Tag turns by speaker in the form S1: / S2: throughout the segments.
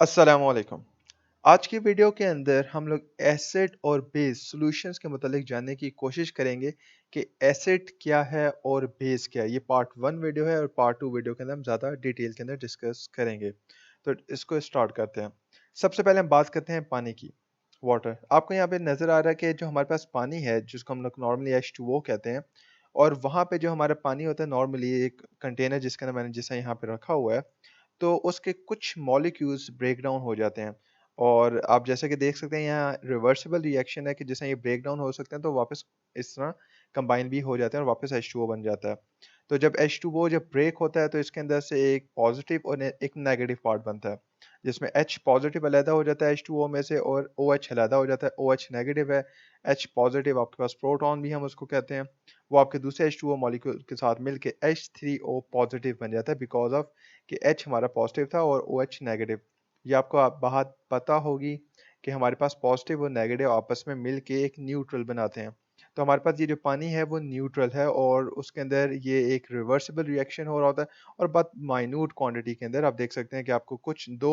S1: अस्सलामुअलैकुम। आज की वीडियो के अंदर हम लोग एसिड और बेस सॉल्यूशंस के मुतालिक जानने की कोशिश करेंगे कि एसिड क्या है और बेस क्या है। ये पार्ट 1 वीडियो है और पार्ट 2 वीडियो के अंदर हम ज़्यादा डिटेल के अंदर डिस्कस करेंगे। तो इसको स्टार्ट करते हैं। सबसे पहले हम बात करते हैं पानी की, वाटर। आपको यहाँ पे नज़र आ रहा है कि जो हमारे पास पानी है जिसको हम लोग नॉर्मली H2O कहते हैं और वहाँ पे जो हमारा पानी होता है नॉर्मली एक कंटेनर जिसके अंदर मैंने जैसा यहाँ पे रखा हुआ है, तो उसके कुछ मॉलिक्यूल्स ब्रेक डाउन हो जाते हैं और आप जैसे कि देख सकते हैं यहाँ रिवर्सिबल रिएक्शन है कि जैसे ये ब्रेक डाउन हो सकते हैं तो वापस इस तरह कंबाइन भी हो जाते हैं और वापस H2O बन जाता है। तो जब H2O जब ब्रेक होता है तो इसके अंदर से एक पॉजिटिव और एक नेगेटिव पार्ट बनता है जिसमें H पॉजिटिव अलहदा हो जाता है H2O में से और OH अलहदा हो जाता है। OH नेगेटिव है, H पॉजिटिव आपके पास प्रोटॉन भी हम उसको कहते हैं, वो आपके दूसरे H2O मॉलिक्यूल के साथ मिलके H3O पॉजिटिव बन जाता है बिकॉज ऑफ कि H हमारा पॉजिटिव था और OH नेगेटिव। ये आपको बात पता होगी कि हमारे पास पॉजिटिव और नेगेटिव आपस में मिल के एक न्यूट्रल बनाते हैं। तो हमारे पास ये जो पानी है वो न्यूट्रल है और उसके अंदर ये एक रिवर्सिबल रिएक्शन हो रहा होता है और बहुत माइन्यूट क्वांटिटी के अंदर आप देख सकते हैं कि आपको कुछ 2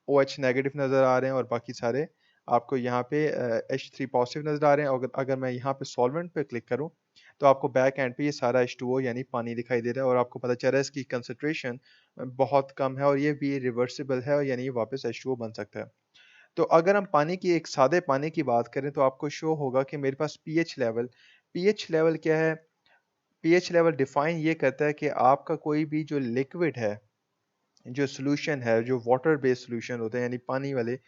S1: OH नेगेटिव नज़र आ रहे हैं और बाकी सारे आपको यहाँ पे H3 पॉजिटिव नज़र आ रहे हैं। अगर अगर मैं यहाँ पे सॉल्वेंट पे क्लिक करूँ तो आपको बैक एंड पे ये सारा H2O यानी पानी दिखाई दे रहा है और आपको पता चल रहा है इसकी कंसंट्रेशन बहुत कम है और ये भी रिवर्सिबल है और यानी ये वापस H2O बन सकता है। तो अगर हम पानी की एक सादे पानी की बात करें तो आपको शो होगा कि मेरे पास पीएच लेवल क्या है? पीएच लेवल डिफाइन ये करता है कि आपका कोई भी जो लिक्विड है, जो सॉल्यूशन है, जो वाटर बेस्ड सॉल्यूशन होते हैं यानी पानी वाले,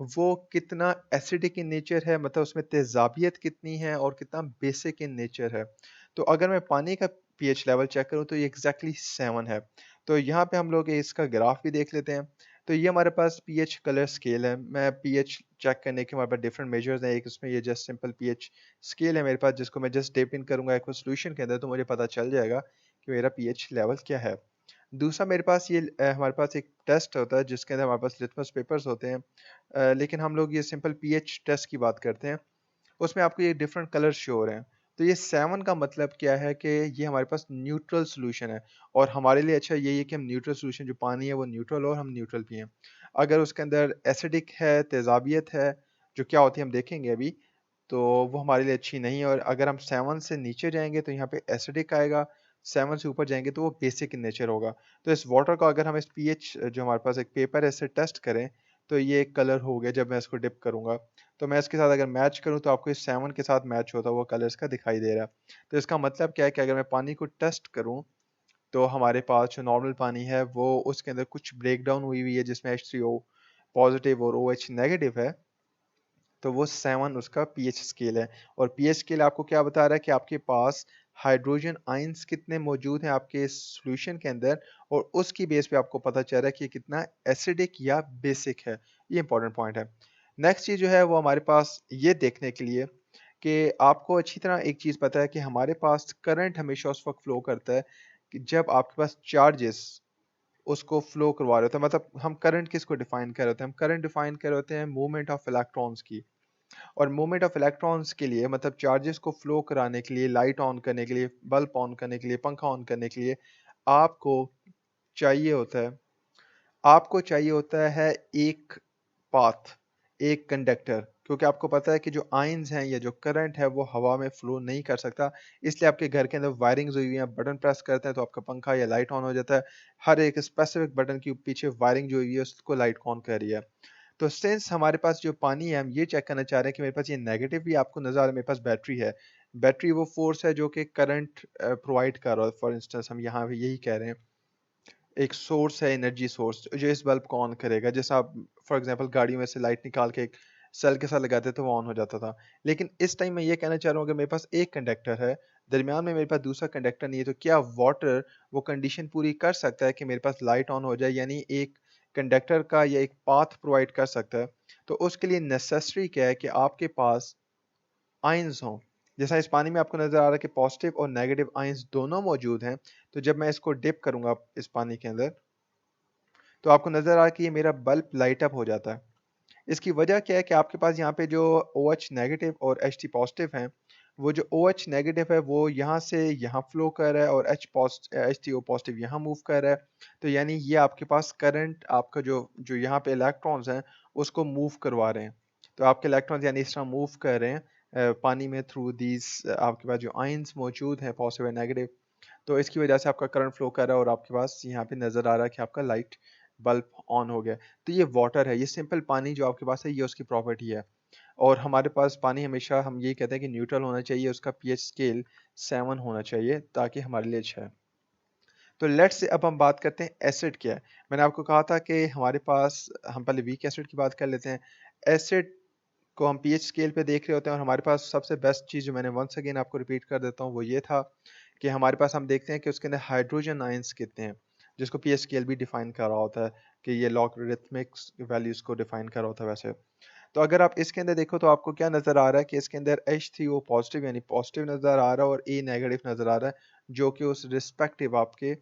S1: वो कितना एसिडिक इन नेचर है, मतलब उसमें तेज़ाबियत कितनी है और कितना बेसिक इन नेचर है। तो अगर मैं पानी का पीएच लेवल चेक करूँ तो ये एग्ज़ैक्टली 7 है। तो यहाँ पे हम लोग इसका ग्राफ भी देख लेते हैं। तो ये हमारे पास पीएच कलर स्केल है। मैं पीएच चेक करने के हमारे पास डिफरेंट मेजर्स हैं। एक उसमें ये जस्ट सिंपल पीएच स्केल है मेरे पास जिसको मैं जस्ट डिप इन करूँगा एक सॉल्यूशन के अंदर तो मुझे पता चल जाएगा कि मेरा पीएच लेवल क्या है। दूसरा मेरे पास ये हमारे पास एक टेस्ट होता है जिसके अंदर हमारे पास लिटमस पेपर्स होते हैं। लेकिन हम लोग ये सिंपल पीएच टेस्ट की बात करते हैं। उसमें आपको ये डिफरेंट कलर्स शो हो रहे हैं। तो ये 7 का मतलब क्या है कि ये हमारे पास न्यूट्रल सॉल्यूशन है और हमारे लिए अच्छा यही है कि हम न्यूट्रल सॉल्यूशन जो पानी है वो न्यूट्रल हो और हम न्यूट्रल पिएँ। अगर उसके अंदर एसिडिक है, तेज़ाबियत है, जो क्या होती है हम देखेंगे अभी, तो वो हमारे लिए अच्छी नहीं है और अगर हम 7 से नीचे जाएँगे तो यहाँ पे एसिडिक आएगा, 7 से ऊपर जाएँगे तो वो बेसिक इन नेचर होगा। तो इस वाटर का अगर हम इस पीएच जो हमारे पास एक पेपर है इससे टेस्ट करें, तो ये एक कलर हो गया जब मैं इसको डिप करूँगा। तो मैं इसके साथ अगर मैच करूँ तो आपको इस 7 के साथ मैच होता हुआ कलर इसका दिखाई दे रहा है। तो इसका मतलब क्या है कि अगर मैं पानी को टेस्ट करूँ, तो हमारे पास जो नॉर्मल पानी है वो उसके अंदर कुछ ब्रेकडाउन हुई हुई है जिसमें H3O पॉजिटिव और OH नेगेटिव है। तो वो 7 उसका पीएच स्केल है और पीएच स्केल आपको क्या बता रहा है कि आपके पास हाइड्रोजन आयंस कितने मौजूद हैं आपके इस सॉल्यूशन के अंदर और उसकी बेस पे आपको पता चल रहा है कि ये कितना एसिडिक या बेसिक है। ये इंपॉर्टेंट पॉइंट है। नेक्स्ट चीज़ जो है वो हमारे पास ये देखने के लिए कि आपको अच्छी तरह एक चीज़ पता है कि हमारे पास करंट हमेशा उस वक़्त फ्लो करता है कि जब आपके पास चार्जेस उसको फ्लो करवा रहे होते हैं। मतलब हम करंट किसको डिफाइन कर रहे होते हैं? हम करंट डिफाइन कर रहे होते हैं मूवमेंट ऑफ इलेक्ट्रॉन्स की। और मूवमेंट ऑफ इलेक्ट्रॉन्स के लिए मतलब चार्जेस को फ्लो कराने के लिए, लाइट ऑन करने के लिए, बल्ब ऑन करने के लिए, पंखा ऑन करने के लिए आपको चाहिए होता है आपको चाहिए होता है एक पाथ, एक कंडक्टर, क्योंकि आपको पता है कि जो आयन्स हैं या जो करंट है वो हवा में फ्लो नहीं कर सकता। इसलिए आपके घर के अंदर वायरिंग्स हुई हुई हैं, बटन प्रेस करते हैं तो आपका पंखा या लाइट ऑन हो जाता है। हर एक स्पेसिफिक बटन के पीछे वायरिंग जो हुई है उसको लाइट ऑन कर रही है। तो सिंस हमारे पास जो पानी है हम ये चेक करना चाह रहे हैं कि मेरे पास ये नेगेटिव भी आपको नज़र आ रहा है, मेरे पास बैटरी है। बैटरी वो फ़ोर्स है जो कि करंट प्रोवाइड कर रहा है। फॉर इंस्टेंस हम यहाँ पे यही कह रहे हैं। एक सोर्स है एनर्जी सोर्स जो इस बल्ब को ऑन करेगा। जैसे आप फॉर एग्ज़ाम्पल गाड़ी में से लाइट निकाल के एक सेल के साथ लगाते तो वो ऑन हो जाता था। लेकिन इस टाइम मैं ये कहना चाह रहा हूँ कि मेरे पास एक कंडक्टर है, दरमियान में मेरे पास दूसरा कंडक्टर नहीं है, तो क्या वाटर वो कंडीशन पूरी कर सकता है कि मेरे पास लाइट ऑन हो जाए? यानी एक कंडक्टर का या एक पाथ प्रोवाइड कर सकता है। तो उसके लिए नेसेसरी क्या है कि आपके पास आयन्स हों। जैसा इस पानी में आपको नज़र आ रहा है कि पॉजिटिव और नेगेटिव आयन्स दोनों मौजूद हैं। तो जब मैं इसको डिप करूँगा इस पानी के अंदर, तो आपको नज़र आ रहा है कि ये मेरा बल्ब लाइट अप हो जाता है। इसकी वजह क्या है कि आपके पास यहाँ पे जो OH नेगेटिव और H3 पॉजिटिव हैं, वो जो OH नेगेटिव है वो यहाँ से यहाँ फ्लो कर रहा है और H3O पॉजिटिव यहाँ मूव कर रहा है। तो यानी ये आपके पास करंट आपका जो जो यहाँ पे इलेक्ट्रॉन्स हैं उसको मूव करवा रहे हैं। तो आपके इलेक्ट्रॉन्स यानी इस तरह मूव कर रहे हैं पानी में थ्रू दीज आपके पास जो आयंस मौजूद हैं पॉजिटिव एंड नेगेटिव। तो इसकी वजह से आपका करंट फ्लो कर रहा है और आपके पास यहाँ पे नज़र आ रहा है कि आपका लाइट बल्ब ऑन हो गया। तो ये वाटर है, ये सिंपल पानी जो आपके पास है ये उसकी प्रॉपर्टी है। और हमारे पास पानी हमेशा हम ये कहते हैं कि न्यूट्रल होना चाहिए, उसका पीएच स्केल 7 होना चाहिए ताकि हमारे लिए अच्छा है। तो लेट्स से अब हम बात करते हैं एसिड क्या है। मैंने आपको कहा था कि हमारे पास हम पहले वीक एसिड की बात कर लेते हैं। एसिड को हम पीएच स्केल पे देख रहे होते हैं और हमारे पास सबसे बेस्ट चीज़ जो मैंने वंस अगेन आपको रिपीट कर देता हूँ वो ये था कि हमारे पास हम देखते हैं कि उसके अंदर हाइड्रोजन आयंस कितने हैं, जिसको पीएच स्केल भी डिफाइन कर रहा होता है कि ये लॉगरिथमिक्स वैल्यूज को डिफाइन कर रहा होता है वैसे। तो अगर आप इसके अंदर देखो तो आपको क्या नज़र आ रहा है कि इसके अंदर H3O पॉजिटिव यानी पॉजिटिव नज़र आ रहा है और A नेगेटिव नज़र आ रहा है जो कि उस रिस्पेक्टिव आपके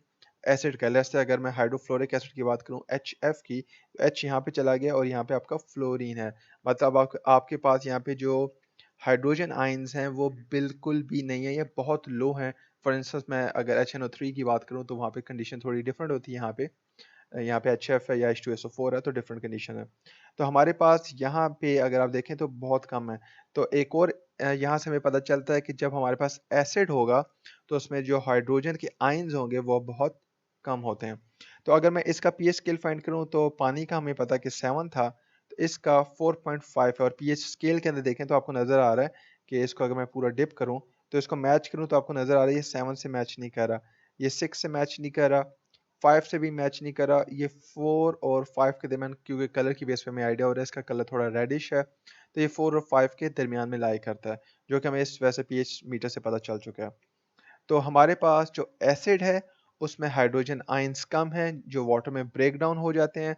S1: एसिड का। जैसे अगर मैं हाइड्रोफ्लोरिक एसिड की बात करूं HF की, तो H यहाँ पे चला गया और यहाँ पे आपका फ्लोरीन है। मतलब आपके पास यहाँ पे जो हाइड्रोजन आयंस हैं वो बिल्कुल भी नहीं है, ये बहुत लो हैं। फॉर इंस्टेंस मैं अगर HNO3 की बात करूँ तो वहाँ पे कंडीशन थोड़ी डिफरेंट होती है। यहाँ पे HF है या H2SO4 है तो डिफरेंट कंडीशन है। तो हमारे पास यहाँ पे अगर आप देखें तो बहुत कम है। तो एक और यहाँ से हमें पता चलता है कि जब हमारे पास एसिड होगा तो उसमें जो हाइड्रोजन के आयंस होंगे वो बहुत कम होते हैं। तो अगर मैं इसका पीएच स्केल फाइंड करूँ तो पानी का हमें पता कि 7 था, तो इसका 4.5 है और पीएच स्केल के अंदर देखें तो आपको नज़र आ रहा है कि इसको अगर मैं पूरा डिप करूँ तो इसको मैच करूँ तो आपको नज़र आ रहा है ये 7 से मैच नहीं कर रहा, ये 6 से मैच नहीं कर रहा, 5 से भी मैच नहीं कर रहा, ये 4 और 5 के दरमियान, क्योंकि कलर की बेस पे हमें आइडिया हो रहा है इसका कलर थोड़ा रेडिश है, तो ये 4 और 5 के दरमियान में लाई करता है, जो कि हमें इस वैसे पीएच मीटर से पता चल चुका है। तो हमारे पास जो एसिड है उसमें हाइड्रोजन आयंस कम हैं जो वाटर में ब्रेक डाउन हो जाते हैं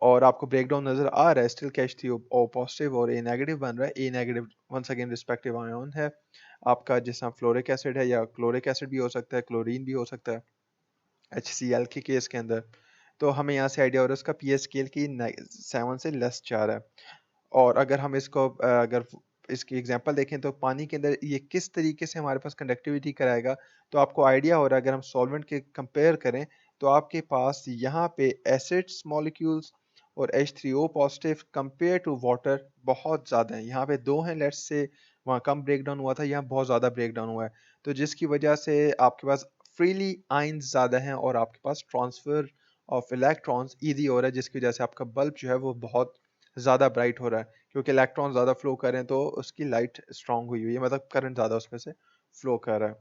S1: और आपको ब्रेक डाउन नजर आ रहा है स्टिल कि H3O पॉजिटिव और A नेगेटिव बन रहा है। A negative once again respective ion है आपका, जिस तरह फ्लोरिक एसिड है या क्लोरिक एसिड भी हो सकता है, क्लोरीन भी हो सकता है HCl के केस के अंदर। तो हमें यहाँ से आइडिया हो रहा है उसका पीएच स्केल की 7 से लेस जा रहा है। और अगर हम इसको अगर इसकी एग्जांपल देखें तो पानी के अंदर ये किस तरीके से हमारे पास कंडक्टिविटी कराएगा, तो आपको आइडिया हो रहा है अगर हम सॉल्वेंट के कंपेयर करें तो आपके पास यहाँ पे एसिड्स मॉलिक्यूल्स और H3O positive compare to water बहुत ज़्यादा है। यहाँ पे 2 हैं लेट्स से, वहाँ कम ब्रेक डाउन हुआ था, यहाँ बहुत ज़्यादा ब्रेक डाउन हुआ है। तो जिसकी वजह से आपके पास फ्रीली आयंस ज़्यादा हैं और आपके पास ट्रांसफ़र ऑफ इलेक्ट्रॉन्स ईजी हो रहा है, जिसकी वजह से आपका बल्ब जो है वो बहुत ज़्यादा ब्राइट हो रहा है, क्योंकि इलेक्ट्रॉन ज़्यादा फ्लो कर रहे हैं तो उसकी लाइट स्ट्रांग हुई है, मतलब करंट ज़्यादा उसमें से फ्लो कर रहा है।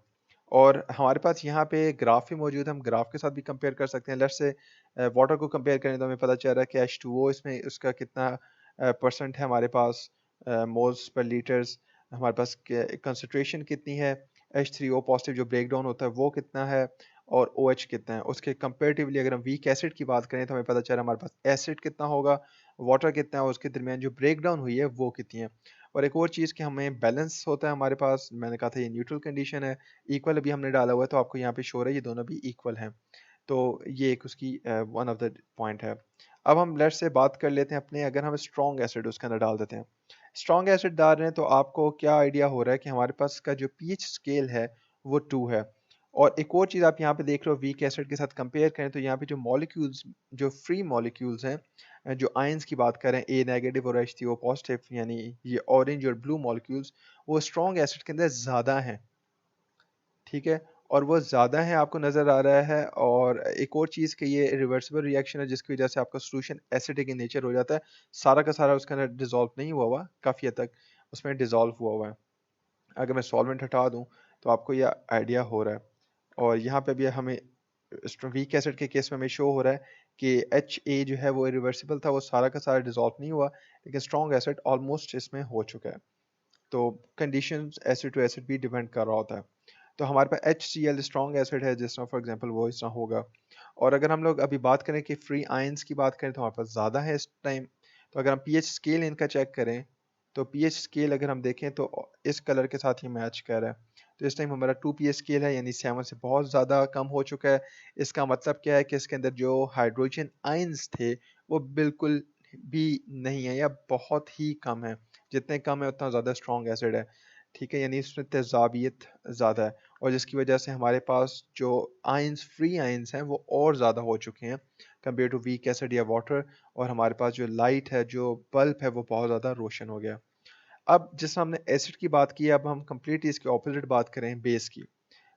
S1: और हमारे पास यहाँ पे ग्राफ भी मौजूद है, हम ग्राफ के साथ भी कंपेयर कर सकते हैं। लेट्स से वाटर को कंपेयर करें तो हमें पता चल रहा है कि H2O इसमें उसका कितना परसेंट है हमारे पास, मोल्स पर लीटर्स, हमारे पास कंसंट्रेशन कितनी है, H3O पॉजिटिव जो ब्रेक डाउन होता है वो कितना है और OH कितना है। उसके कंपेरेटिवली अगर हम वीक एसिड की बात करें तो हमें पता चल रहा है हमारे पास एसिड कितना होगा, वाटर कितना है और उसके दरमियान जो ब्रेक डाउन हुई है वो कितनी है। और एक और चीज़ कि हमें बैलेंस होता है हमारे पास, मैंने कहा था ये न्यूट्रल कंडीशन है, इक्वल अभी हमने डाला हुआ है तो आपको यहाँ पे शो हो रहा है ये दोनों भी इक्वल हैं। तो ये एक उसकी वन ऑफ द पॉइंट है। अब हम लेट्स से बात कर लेते हैं अपने, अगर हम स्ट्रॉन्ग एसिड उसके अंदर डाल देते हैं, स्ट्रॉन्ग एसिड डाल रहे हैं तो आपको क्या आइडिया हो रहा है कि हमारे पास का जो पीएच स्केल है वो 2 है। और एक और चीज़ आप यहाँ पे देख रहे हो वीक एसिड के साथ कंपेयर करें तो यहाँ पे जो मॉलिक्यूल्स, जो फ्री मॉलिक्यूल्स हैं, जो आयंस की बात करें A नेगेटिव और H3O पॉजिटिव यानी ये ऑरेंज और ब्लू मॉलिक्यूल्स, वो स्ट्रॉन्ग एसिड के अंदर ज़्यादा हैं, ठीक है। और वो ज़्यादा है आपको नज़र आ रहा है। और एक और चीज़ कि ये रिवर्सिबल रिएक्शन है जिसकी वजह से आपका सॉल्यूशन एसिडिक इन नेचर हो जाता है, सारा का सारा उसके अंदर डिसॉल्व नहीं हुआ हुआ, काफ़ी हद तक उसमें डिसॉल्व हुआ हुआ है। अगर मैं सॉल्वेंट हटा दूँ तो आपको यह आइडिया हो रहा है। और यहाँ पे भी हमें वीक एसिड के केस में हमें शो हो रहा है कि HA जो है वो इरिवर्सिबल था, वो सारा का सारा डिसॉल्व नहीं हुआ, लेकिन स्ट्रॉन्ग एसिड ऑलमोस्ट इसमें हो चुका है। तो कंडीशंस एसिड टू एसिड भी डिपेंड कर रहा होता है। तो हमारे पास HCl स्ट्रॉन्ग एसिड है जिस तरह फॉर एग्जांपल वो इस तरह होगा। और अगर हम लोग अभी बात करें कि फ्री आयंस की बात करें तो हमारे पास ज़्यादा है इस टाइम। तो अगर हम पीएच स्केल इनका चेक करें तो पीएच स्केल अगर हम देखें तो इस कलर के साथ ही मैच कर रहा है। तो इस टाइम हमारा 2 पीएच स्केल है यानी 7 से बहुत ज़्यादा कम हो चुका है। इसका मतलब क्या है कि इसके अंदर जो हाइड्रोजन आयंस थे वो बिल्कुल भी नहीं है या बहुत ही कम है। जितने कम है उतना ज़्यादा स्ट्रॉन्ग एसिड है। ठीक है, यानी इसमें तेज़ाबियत ज़्यादा है, और जिसकी वजह से हमारे पास जो आयंस, फ्री आयंस हैं वो और ज़्यादा हो चुके हैं कंपेयर टू वीक एसिड या वाटर, और हमारे पास जो लाइट है, जो बल्ब है, वो बहुत ज़्यादा रोशन हो गया। अब जिस हमने एसिड की बात की, अब हम कंप्लीटली इसके ऑपोजिट बात करें, बेस की।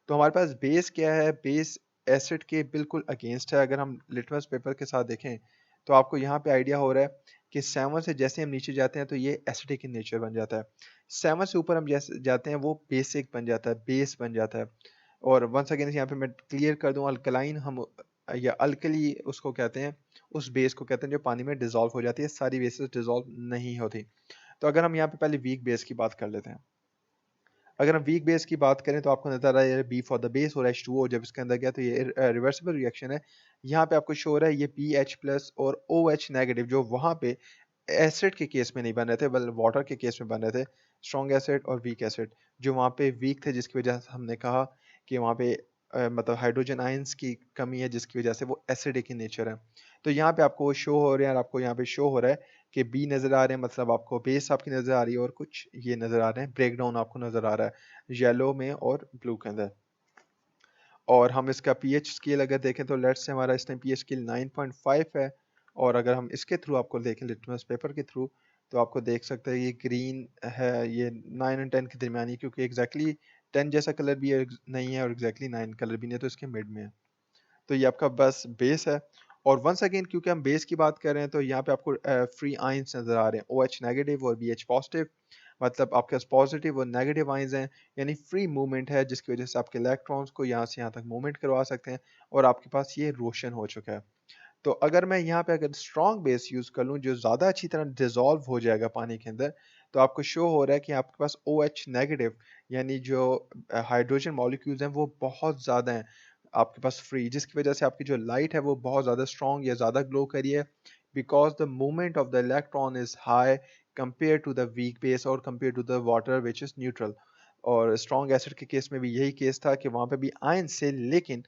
S1: तो हमारे पास बेस क्या है? बेस एसिड के बिल्कुल अगेंस्ट है। अगर हम लिटमस पेपर के साथ देखें तो आपको यहाँ पे आइडिया हो रहा है कि 7 से जैसे हम नीचे जाते हैं तो ये एसिडिक इन नेचर बन जाता है। 7 से ऊपर हम जैसे जाते हैं वो बेसिक बन जाता है, बेस बन जाता है। और वंस अगेन यहाँ पे मैं क्लियर कर दूं, अल्कलाइन हम या अल्कली उसको कहते हैं, उस बेस को कहते हैं जो पानी में डिजोल्व हो जाती है। सारी बेसिस डिजोल्व नहीं होती। तो अगर हम यहाँ पे पहले वीक बेस की बात कर लेते हैं। अगर हम वीक बेस की बात करें तो आपको नजर आ रहा है बी फॉर द बेस और H2O जब इसके अंदर गया तो ये रिवर्सिबल रिएक्शन है। यहाँ पे आपको शो हो रहा है ये BH प्लस और OH नेगेटिव जो वहाँ पे एसिड के केस में नहीं बन रहे थे बल्कि वाटर के केस में बन रहे थे। स्ट्रॉन्ग एसिड और वीक एसिड जो वहाँ पे वीक थे, जिसकी वजह से हमने कहा कि वहाँ पे मतलब हाइड्रोजन आयंस की कमी है, जिसकी वजह से वो एसिडिक इन नेचर है। तो यहाँ पे आपको शो हो रहे हैं, और आपको यहाँ पे शो हो रहा है कि बी नज़र आ रहे हैं, मतलब आपको बेस आपकी नज़र आ रही है, और कुछ ये नज़र आ रहे हैं, ब्रेक डाउन आपको नज़र आ रहा है येलो में और ब्लू के अंदर। और हम इसका पीएच स्केल अगर देखें तो लेट्स से हमारा इस टाइम पीएच स्केल 9.5 है, और अगर हम इसके थ्रू आपको देखें लिटमस पेपर के थ्रू तो आपको देख सकते हैं ये ग्रीन है, ये 9 और 10 के दरमियान ही, क्योंकि एग्जैक्टली 10 जैसा कलर भी नहीं है और एग्जैक्टली 9 कलर भी नहीं है, तो इसके मिड में है। तो ये आपका बस बेस है। और वंस अगेन क्योंकि हम बेस की बात कर रहे हैं तो यहाँ पे आपको फ्री आयंस नज़र आ रहे हैं, OH नेगेटिव और BH पॉजिटिव, मतलब आपके पास पॉजिटिव और नेगेटिव आयंस हैं, यानी फ्री मूवमेंट है, जिसकी वजह से आपके इलेक्ट्रॉन्स को यहाँ से यहाँ तक मूवमेंट करवा सकते हैं, और आपके पास ये रोशन हो चुका है। तो अगर मैं यहाँ पे अगर स्ट्रॉन्ग बेस यूज़ कर लूँ जो ज़्यादा अच्छी तरह डिज़ोल्व हो जाएगा पानी के अंदर, तो आपको शो हो रहा है कि आपके पास OH नेगेटिव यानी जो हाइड्रोजन मॉलिक्यूल्स हैं वो बहुत ज़्यादा हैं आपके पास फ्री, जिसकी वजह से आपकी जो लाइट है वो बहुत ज़्यादा स्ट्रॉन्ग या ज़्यादा ग्लो करी है, because the movement of the electron is high compare to the weak base और compare to the water which is neutral. और स्ट्रॉन्ग एसिड के केस में भी यही केस था कि वहाँ पे भी आयन से, लेकिन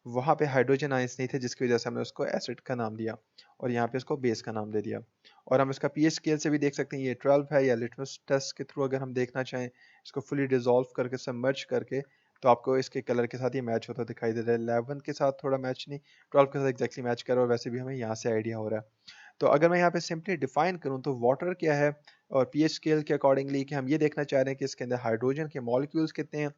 S1: वहाँ पे हाइड्रोजन आयंस नहीं थे, जिसकी वजह से हमने उसको एसिड का नाम दिया, और यहाँ पे इसको बेस का नाम दे दिया। और हम इसका पीएच स्केल से भी देख सकते हैं ये 12 है, या लिटमस टेस्ट के थ्रू अगर हम देखना चाहें इसको फुली डिजोल्व करके सबमर्ज करके तो आपको इसके कलर के साथ ये मैच होता दिखाई दे रहा है। 11 के साथ थोड़ा मैच नहीं, 12 के साथ एग्जैक्टली मैच कर रहा है, और वैसे भी हमें यहाँ से आइडिया हो रहा है। तो अगर मैं यहाँ पे सिंपली डिफाइन करूँ तो वाटर क्या है, और पीएच स्केल के अकॉर्डिंगली कि हम ये देखना चाह रहे हैं कि इसके अंदर हाइड्रोजन के मॉलिक्यूल्स कितने हैं,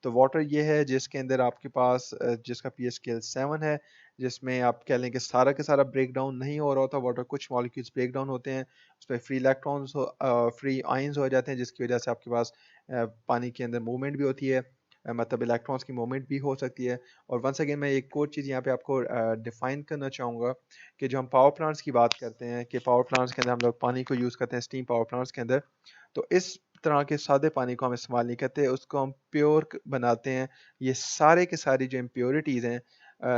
S1: तो वाटर ये है जिसके अंदर आपके पास जिसका पीएच स्केल 7 है, जिसमें आप कह लें कि सारा का सारा ब्रेक डाउन नहीं हो रहा होता वाटर, कुछ मॉलिक्यूल्स ब्रेक डाउन होते हैं, उसमें फ्री इलेक्ट्रॉन्स फ्री आयंस हो जाते हैं, जिसकी वजह से आपके पास पानी के अंदर मूवमेंट भी होती है, मतलब इलेक्ट्रॉन्स की मूवमेंट भी हो सकती है। और वंस अगेन मैं एक और चीज़ यहाँ पे आपको डिफाइन करना चाहूँगा कि जो हम पावर प्लांट्स की बात करते हैं कि पावर प्लांट्स के अंदर हम लोग पानी को यूज़ करते हैं स्टीम पावर प्लांट्स के अंदर, तो इस तरह के सादे पानी को हम इस्तेमाल नहीं करते, उसको हम प्योर बनाते हैं। ये सारे के सारी जो इम्प्योरिटीज़ हैं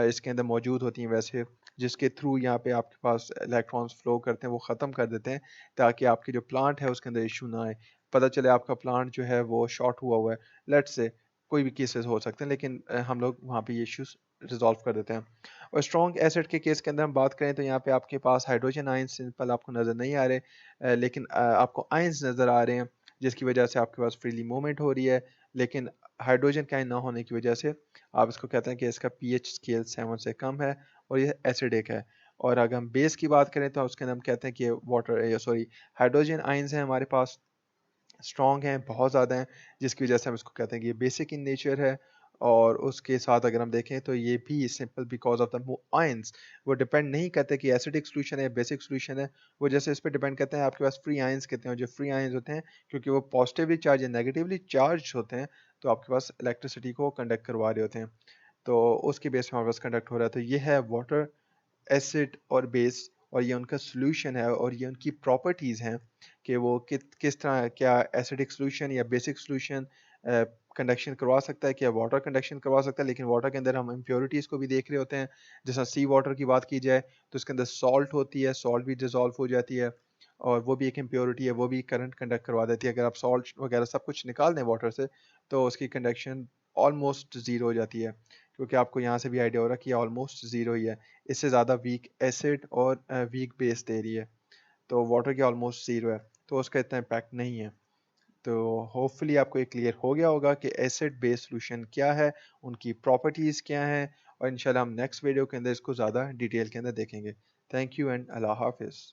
S1: इसके अंदर मौजूद होती हैं वैसे, जिसके थ्रू यहाँ पे आपके पास इलेक्ट्रॉन्स फ्लो करते हैं, वो ख़त्म कर देते हैं, ताकि आपकी जो प्लांट है उसके अंदर इशू ना आए। पता चले आपका प्लांट जो है वो शॉर्ट हुआ है, लेट्स से कोई भी केसेस हो सकते हैं, लेकिन हम लोग वहाँ पे ये इश्यूज रिजॉल्व कर देते हैं। और स्ट्रॉन्ग एसिड के केस के अंदर हम बात करें तो यहाँ पे आपके पास हाइड्रोजन आयंस सिंपल आपको नज़र नहीं आ रहे, लेकिन आपको आयंस नज़र आ रहे हैं, जिसकी वजह से आपके पास फ्रीली मूवमेंट हो रही है, लेकिन हाइड्रोजन का आयन ना होने की वजह से आप इसको कहते हैं कि इसका पीएच स्केल 7 से कम है और ये एसिडिक है। और अगर हम बेस की बात करें तो उसके अंदर हम कहते हैं कि वाटर सॉरी हाइड्रोजन आयंस हैं हमारे पास, स्ट्रॉन्ग हैं, बहुत ज़्यादा हैं, जिसकी वजह से हम इसको कहते हैं कि ये बेसिक इन नेचर है। और उसके साथ अगर हम देखें तो ये भी simple because of the ions, वो डिपेंड नहीं करते कि एसिडिक सॉल्यूशन है बेसिक सॉल्यूशन है, वो जैसे इस पे डिपेंड करते हैं आपके पास फ्री आयंस कितने हैं। जो फ्री आयंस होते हैं क्योंकि वो पॉजिटिवली चार्ज या नेगेटिवली चार्ज होते हैं, तो आपके पास इलेक्ट्रिसिटी को कंडक्ट करवा रहे होते हैं, तो उसके बेस पे हमारे पास कंडक्ट हो रहा है। तो ये है वाटर, एसिड और बेस, और ये उनका सॉल्यूशन है, और ये उनकी प्रॉपर्टीज़ हैं कि वो किस तरह, क्या एसिडिक सॉल्यूशन या बेसिक सॉल्यूशन कंडक्शन करवा सकता है, क्या वाटर कंडक्शन करवा सकता है। लेकिन वाटर के अंदर हम इम्प्योरिटीज़ को भी देख रहे होते हैं, जैसा सी वाटर की बात की जाए तो उसके अंदर सॉल्ट होती है, सॉल्ट भी डिज़ोल्व हो जाती है, और वो भी एक इम्प्योरिटी है, वो भी करंट कंडक्ट करवा देती है। अगर आप सॉल्ट वगैरह सब कुछ निकाल दें वाटर से तो उसकी कंडक्शन ऑलमोस्ट ज़ीरो हो जाती है, क्योंकि आपको यहाँ से भी आइडिया हो रहा है कि ऑलमोस्ट ज़ीरो ही है। इससे ज़्यादा वीक एसिड और वीक बेस दे रही है, तो वाटर की ऑलमोस्ट ज़ीरो है, तो उसका इतना इम्पैक्ट नहीं है। तो होपफुली आपको ये क्लियर हो गया होगा कि एसिड बेस सॉल्यूशन क्या है, उनकी प्रॉपर्टीज़ क्या हैं और इंशाल्लाह हम नेक्स्ट वीडियो के अंदर इसको ज़्यादा डिटेल के अंदर देखेंगे। थैंक यू एंड अल्लाह हाफ़िज़।